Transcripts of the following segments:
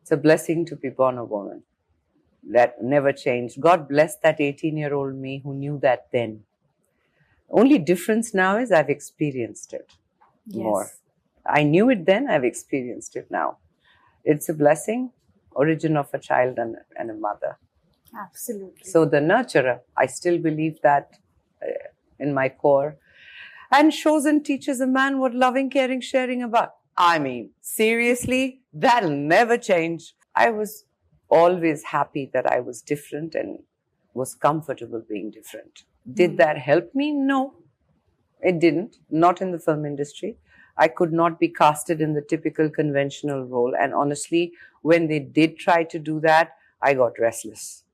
It's a blessing to be born a woman. That never changed. God bless that 18-year-old me who knew that then. Only difference now is I've experienced it more. I knew it then, I've experienced it now. It's a blessing, origin of a child and a mother. Absolutely. So the nurturer, I still believe that in my core. And shows and teaches a man what loving, caring, sharing about. I mean, seriously, that'll never change. I was always happy that I was different and was comfortable being different. Did that help me? No, it didn't. Not in the film industry. I could not be casted in the typical conventional role. And honestly, when they did try to do that, I got restless.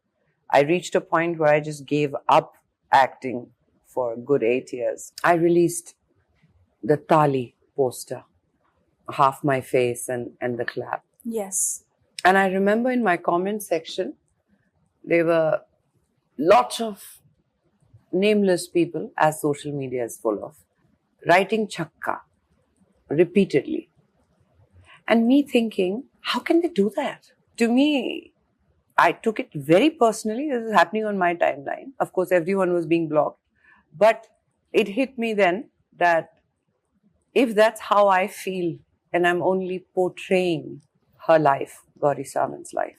I reached a point where I just gave up acting for a good 8 years. I released the Taali poster, half my face and the clap. Yes. And I remember in my comment section, there were lots of nameless people, as social media is full of, writing chakka repeatedly. And me thinking, how can they do that? To me, I took it very personally. This is happening on my timeline. Of course, everyone was being blocked. But it hit me then that if that's how I feel and I'm only portraying her life, Gauri Sawant's life.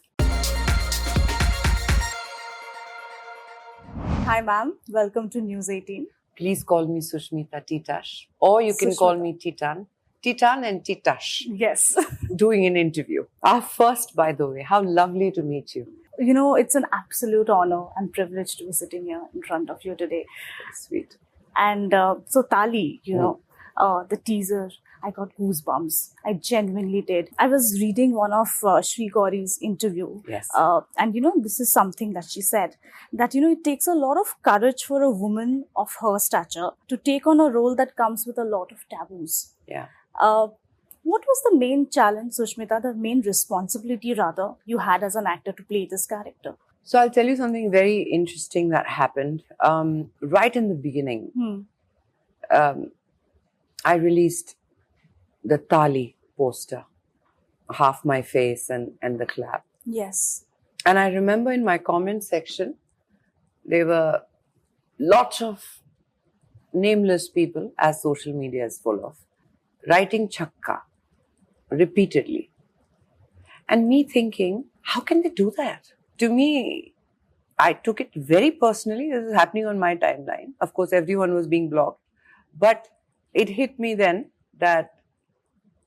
Hi, ma'am. Welcome to News 18. Please call me Sushmita Titas, or you can call me Titan. Titan and Titas. Yes. Doing an interview. Our first, by the way. How lovely to meet you. You know, it's an absolute honor and privilege to be sitting here in front of you today. Sweet. And so Taali, the teaser, I got goosebumps. I genuinely did. I was reading one of Shri Gauri's interview. Yes. And this is something that she said, that, it takes a lot of courage for a woman of her stature to take on a role that comes with a lot of taboos. Yeah. What was the main challenge, Sushmita, the main responsibility rather, you had as an actor to play this character? So I'll tell you something very interesting that happened. Right in the beginning, I released the Taali poster, half my face and the clap. Yes. And I remember in my comment section, there were lots of nameless people, as social media is full of, writing chakka repeatedly. And me thinking, how can they do that? To me, I took it very personally. This is happening on my timeline. Of course, everyone was being blocked. But it hit me then that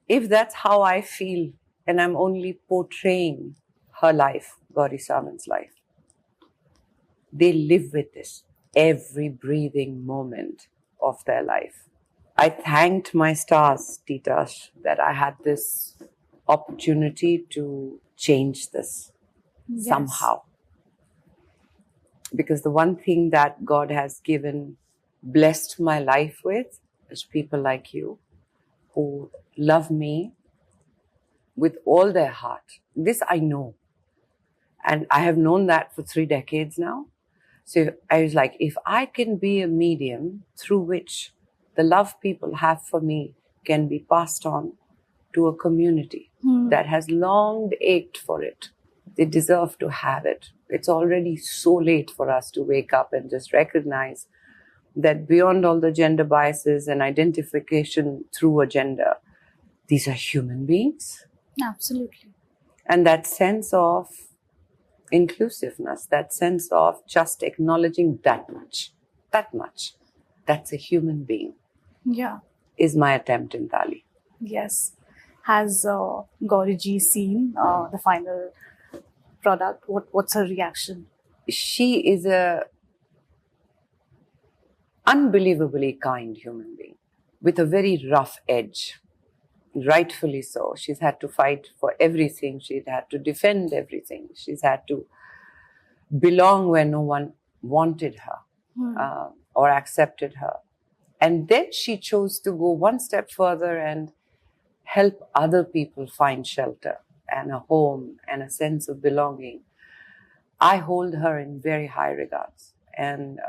if that's how I feel and I'm only portraying her life, Gauri Sawant's life, they live with this every breathing moment of their life. I thanked my stars, Titas, that I had this opportunity to change this somehow. Because the one thing that God has blessed my life with is people like you who love me with all their heart. This I know. And I have known that for 3 decades now. So I was like, if I can be a medium through which the love people have for me can be passed on to a community that has long ached for it, they deserve to have it. It's already so late for us to wake up and just recognize that beyond all the gender biases and identification through a gender, these are human beings. Absolutely. And that sense of inclusiveness, that sense of just acknowledging that much, that's a human being. Yeah. Is my attempt in Taali. Yes. Has Gauri ji seen the final product? What's her reaction? She is a unbelievably kind human being with a very rough edge. Rightfully so. She's had to fight for everything. She's had to defend everything. She's had to belong where no one wanted her or accepted her. And then she chose to go one step further and help other people find shelter and a home and a sense of belonging. I hold her in very high regards. And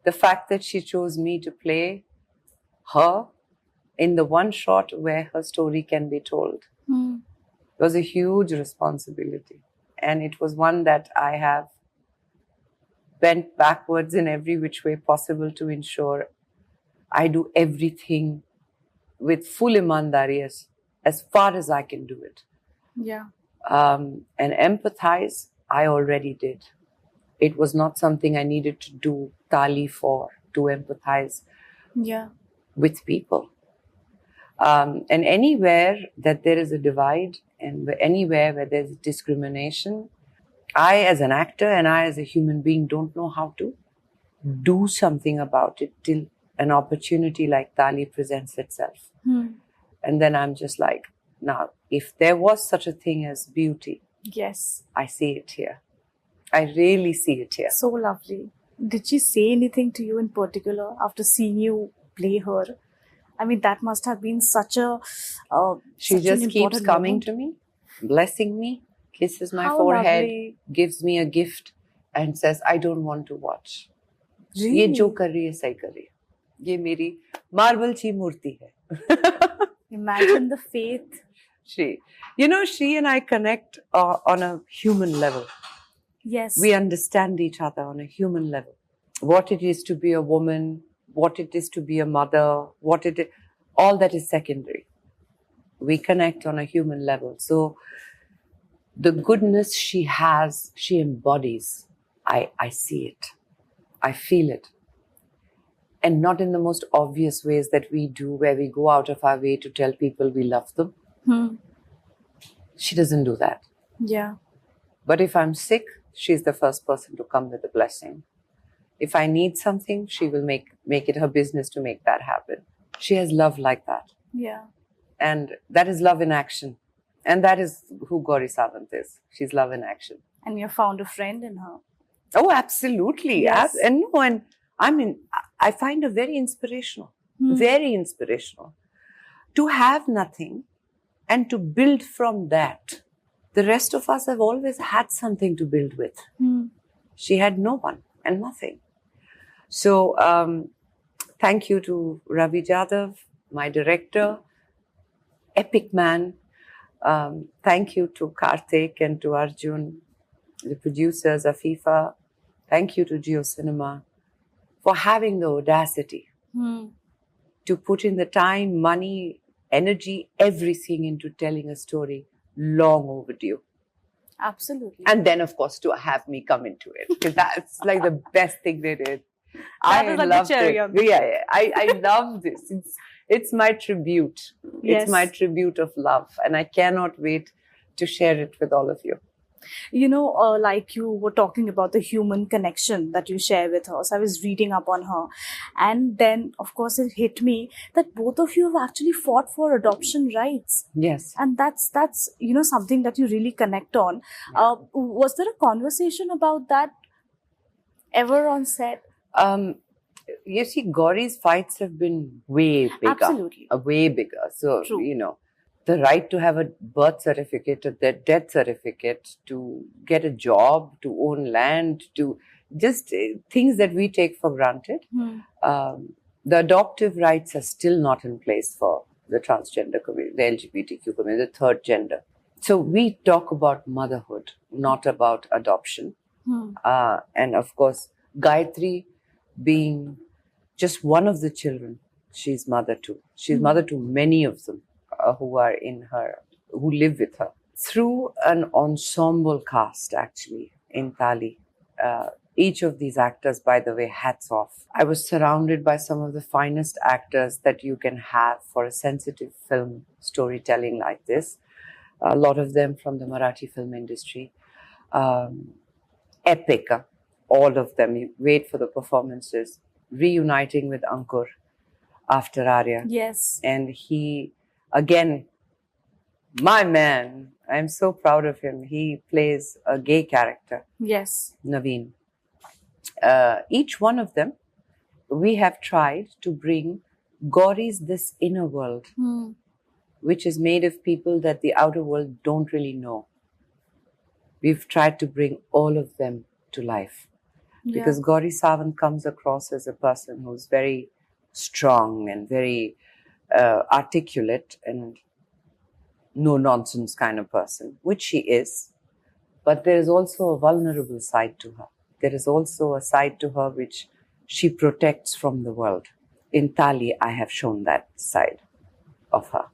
the fact that she chose me to play her in the one shot where her story can be told It was a huge responsibility. And it was one that I have bent backwards in every which way possible to ensure I do everything with full imandari as far as I can do it. Yeah. And empathize, I already did. It was not something I needed to do Taali for, to empathize Yeah. with people. And anywhere that there is a divide and anywhere where there's discrimination, I as an actor and I as a human being don't know how to do something about it till an opportunity like Taali presents itself. And then I'm just like, now, if there was such a thing as beauty, Yes. I see it here. I really see it here. So lovely. Did she say anything to you in particular after seeing you play her? I mean, that must have been such a. She such an just keeps important coming moment. to me, blessing me, kisses my How forehead, lovely. gives me a gift, and says, I don't want to watch. Really? ये जो कर रही है सही कर रही है. ये मेरी मार्बल की मूर्ति है. Imagine the faith. She and I connect on a human level. Yes. We understand each other on a human level. What it is to be a woman, what it is to be a mother, all that is secondary. We connect on a human level. So the goodness she has, she embodies. I see it. I feel it. And not in the most obvious ways that we do, where we go out of our way to tell people we love them. She doesn't do that. Yeah. But if I'm sick, she's the first person to come with a blessing. If I need something, she will make it her business to make that happen. She has love like that. Yeah. And that is love in action. And that is who Gauri Sawant is. She's love in action. And you found a friend in her. Oh, absolutely. Yes. And I find her very inspirational. Very inspirational. To have nothing and to build from that. The rest of us have always had something to build with. She had no one and nothing. So, thank you to Ravi Jadhav, my director, epic man. Thank you to Karthik and to Arjun, the producers, Afifa. Thank you to Geo Cinema for having the audacity to put in the time, money, energy, everything into telling a story long overdue. Absolutely. And then, of course, to have me come into it. Because that's like the best thing they did. That is like the cherry on the Yeah. I love this. It's my tribute. Yes. It's my tribute of love. And I cannot wait to share it with all of you. You know, like you were talking about the human connection that you share with her. So I was reading up on her. And then, of course, it hit me that both of you have actually fought for adoption rights. Yes. And that's something that you really connect on. Was there a conversation about that ever on set? You see, Gauri's fights have been way bigger. Absolutely. Way bigger. So, True. The right to have a birth certificate, a death certificate, to get a job, to own land, to just things that we take for granted. The adoptive rights are still not in place for the transgender community, the LGBTQ community, the third gender. So we talk about motherhood, not about adoption. And of course, Gayatri being just one of the children, she's mother to. She's mother to many of them who are who live with her. Through an ensemble cast, actually, in Taali. Each of these actors, by the way, hats off. I was surrounded by some of the finest actors that you can have for a sensitive film storytelling like this. A lot of them from the Marathi film industry. Epic, all of them. You wait for the performances. Reuniting with Ankur after Arya. Yes. And he, again, my man, I'm so proud of him. He plays a gay character. Yes. Naveen. Each one of them, we have tried to bring Gauri's this inner world, which is made of people that the outer world don't really know. We've tried to bring all of them to life. Because Gauri Sawant comes across as a person who's very strong and very articulate, and no-nonsense kind of person, which she is. But there is also a vulnerable side to her. There is also a side to her which she protects from the world. In Taali, I have shown that side of her.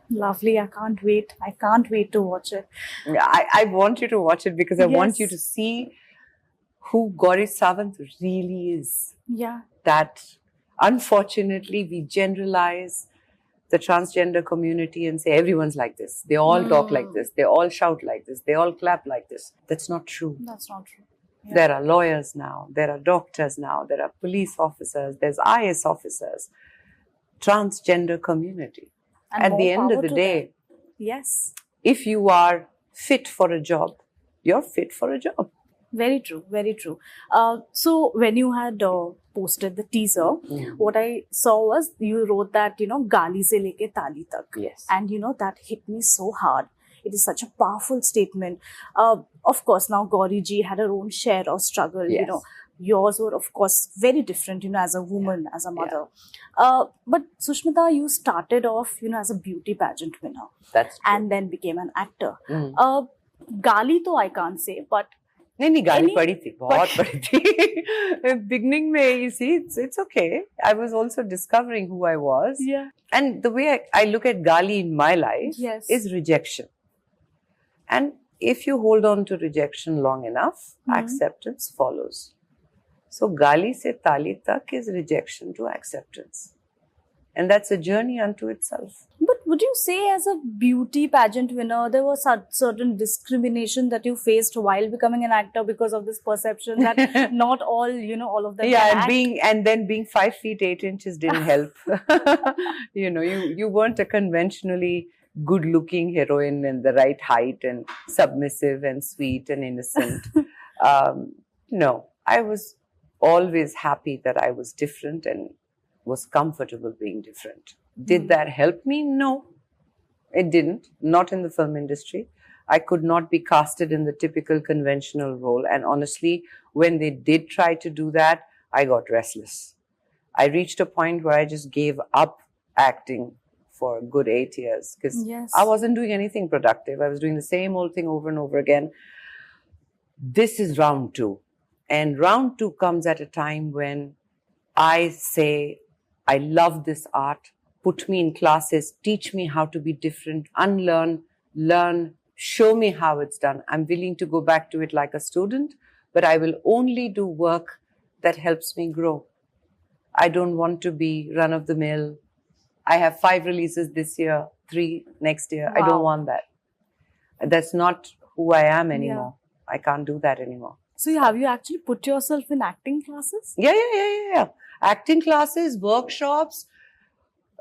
Lovely. I can't wait. I can't wait to watch it. I want you to watch it because I want you Yes. to see who Gauri Sawant really is. Yeah. That unfortunately we generalize the transgender community and say everyone's like this. They all talk like this. They all shout like this. They all clap like this. That's not true. That's not true. Yeah. There are lawyers now. There are doctors now. There are police officers. There's IS officers. Transgender community. And At more the end of power the to day, them. Yes. if you are fit for a job, you're fit for a job. Very true. Very true. So when you had posted the teaser, what I saw was you wrote that, Gali se leke Taali tak. Yes. And, that hit me so hard. It is such a powerful statement. Of course, now Gauri ji had her own share of struggle. Yes. Yours were, of course, very different, as a woman, as a mother. But Sushmita, you started off, as a beauty pageant winner. That's true. And then became an actor. Gali to I can't say, but नहीं गाली Any- पड़ी थी बहुत पड़ी थी beginning में you see it's okay. I was also discovering who I was. yeah, And the way I look at gali in my life Yes. is rejection. And if you hold on to rejection long enough, acceptance follows. So gali se tali tak is rejection to acceptance. And that's a journey unto itself. but would you say as a beauty pageant winner, there was certain discrimination that you faced while becoming an actor because of this perception that not all, all of them Yeah, can act? and then being 5 feet 8 inches didn't help. You weren't a conventionally good-looking heroine in the right height and submissive and sweet and innocent. No, I was always happy that I was different and was comfortable being different. Did that help me? No, it didn't. Not in the film industry. I could not be casted in the typical conventional role. And honestly, when they did try to do that, I got restless. I reached a point where I just gave up acting for a good 8 years because Yes. I wasn't doing anything productive. I was doing the same old thing over and over again. This is round 2. And round 2 comes at a time when I say, I love this art. Put me in classes, teach me how to be different, unlearn, learn, show me how it's done. I'm willing to go back to it like a student, but I will only do work that helps me grow. I don't want to be run of the mill. I have 5 releases this year, 3 next year. I don't Wow. want that. That's not who I am anymore. I can't do that anymore. So have you actually put yourself in acting classes? Yeah. Acting classes, workshops,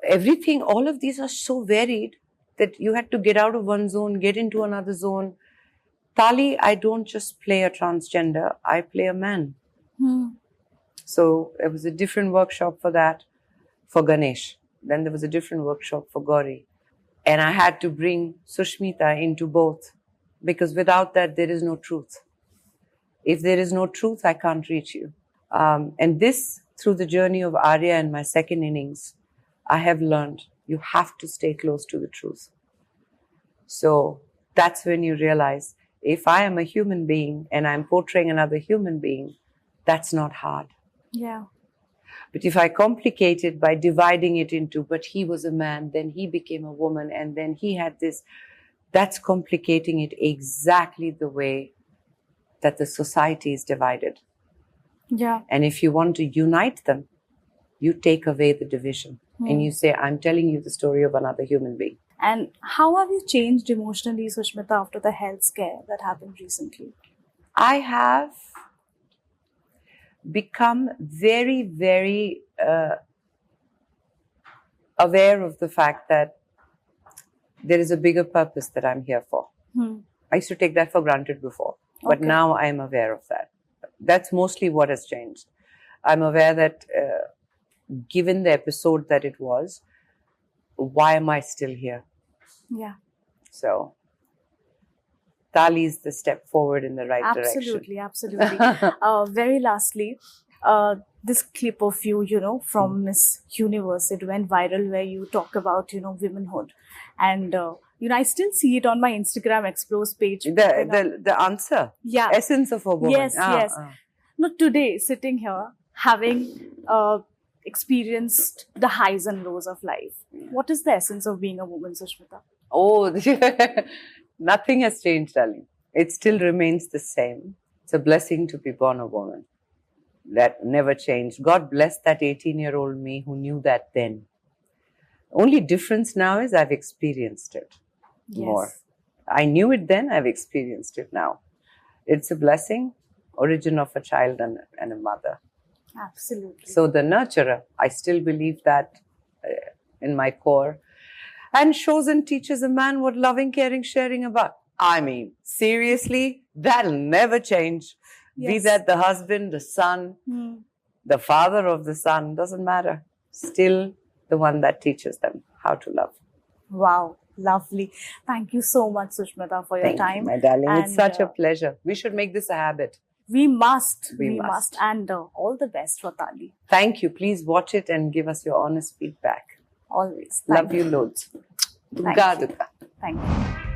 everything, all of these are so varied that you had to get out of one zone, get into another zone. Taali, I don't just play a transgender, I play a man. So it was a different workshop for that, for Ganesh. Then there was a different workshop for Gauri. And I had to bring Sushmita into both because without that, there is no truth. If there is no truth, I can't reach you. And this, through the journey of Arya and my second innings, I have learned you have to stay close to the truth. So that's when you realize if I am a human being and I'm portraying another human being, that's not hard. Yeah. But if I complicate it by dividing it into, but he was a man, then he became a woman, and then he had this, that's complicating it exactly the way that the society is divided. Yeah. And if you want to unite them, you take away the division and you say, I'm telling you the story of another human being. And how have you changed emotionally, Sushmita, after the health scare that happened recently? I have become very, very aware of the fact that there is a bigger purpose that I'm here for. I used to take that for granted before, but Okay. now I am aware of that. That's mostly what has changed. I'm aware that given the episode that it was, why am I still here? Yeah. So, Taali is the step forward in the right direction. Absolutely. Very lastly, this clip of you, from Miss Universe, it went viral where you talk about, womanhood. And I still see it on my Instagram Explores page. The answer. Yeah. Essence of a woman. Yes, yes. No, today, sitting here, having experienced the highs and lows of life, what is the essence of being a woman, Sushmita? Oh, nothing has changed, darling. It still remains the same. It's a blessing to be born a woman. That never changed. God bless that 18-year-old me who knew that then. Only difference now is I've experienced it more. I knew it then, I've experienced it now. It's a blessing, origin of a child and a mother. Absolutely. So the nurturer, I still believe that in my core. And shows and teaches a man what loving, caring, sharing about. I mean, seriously, that'll never change. Yes. Be that the husband, the son, the father of the son, doesn't matter. Still the one that teaches them how to love. Wow, lovely. Thank you so much, Sushmita, for your time. Thank you, my darling. It's such a pleasure. We should make this a habit. We must. We must. And all the best for Taali. Thank you. Please watch it and give us your honest feedback. Always. Love you loads. Thank you. Thank you.